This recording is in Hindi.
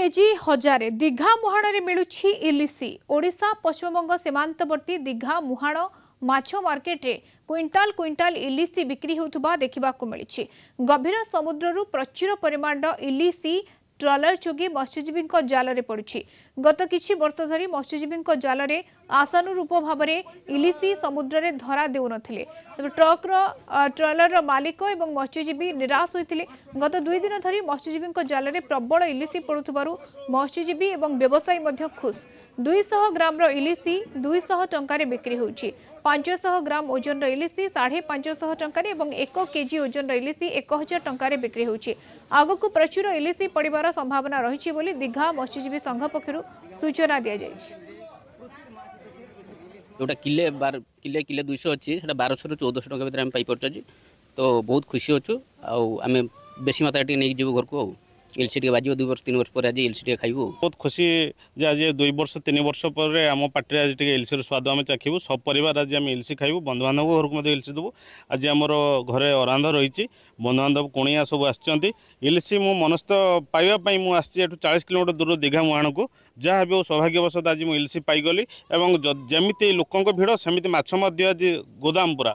केजी हजारे दीघा मुहाण मिलुछि इलिसी। ओडिशा पश्चिमबंग सीमांतवर्ती दीघा मुहाण माछ मार्केट रे क्विंटाल क्विंटाल इलिसी बिक्री होउथबा देखिबाकू मिलिछि। गभीर समुद्ररू प्रचुर परिमाण इलिसी ट्रॉलर जोगी मत्स्यजीवी जाल रे पड़ुछि। गत किछि वर्ष धरी मत्स्यजीवी जाल रे आशानुरूप भाव में इलिसी समुद्र रे धरा देउ नथिले। तबे ट्रॉलर मालिक एवं मत्स्यजीवी निराश होइतिले। गत 2 दिन धरी मत्स्यजीवी जाल रे प्रबल इलिसी पड़ुथबारु मत्स्यजीवी एवं व्यवसायी मध्य खुश। 200 ग्राम रो इलिसी 200 टंका रे बिक्री होउछि। 500 ग्राम ओजन रो इलिसी 550 टंका रे एवं 1 केजी ओजन रो इलिसी 1000 टंका रे बिक्री होउछि। आगकू प्रचुर इलिसी पड़िबार संभावना रहिछि बोली दीघा मत्स्यजीवी संघ पक्षरु सूचना दिया जायछि। जोटा किले किले 200 अच्छी 1200 ରୁ 1400 टका भीतर पाई पार्छ। तो बहुत खुशी अच्छु आम बेसी मात्रा नहीं जीव घर को इलसी टे बाज 2 वर्ष 3 वर्ष पर आज इलसी टे खाइबू। बहुत खुशी जे आज 2 वर्ष 3 वर्ष पर आम पार्टी आज इलसी स्वाद आम चाखू। सब परिवार आज आम इलसी खाइबू। बंधु बांधव घर को इलसी देवु। आज आमर घरे अरांध रही बंधु बांधव कुणिया सब आसचंती। इलसी मो मनस्थ पाइबापी मुझे 40 किलोमीटर दूर दीघा मुहाण को जहाँ भी सौभाग्यवश आज मुझे इलसी पाईगली। जमी लोकों भिड़ सेमती माछ आज गोदाम पूरा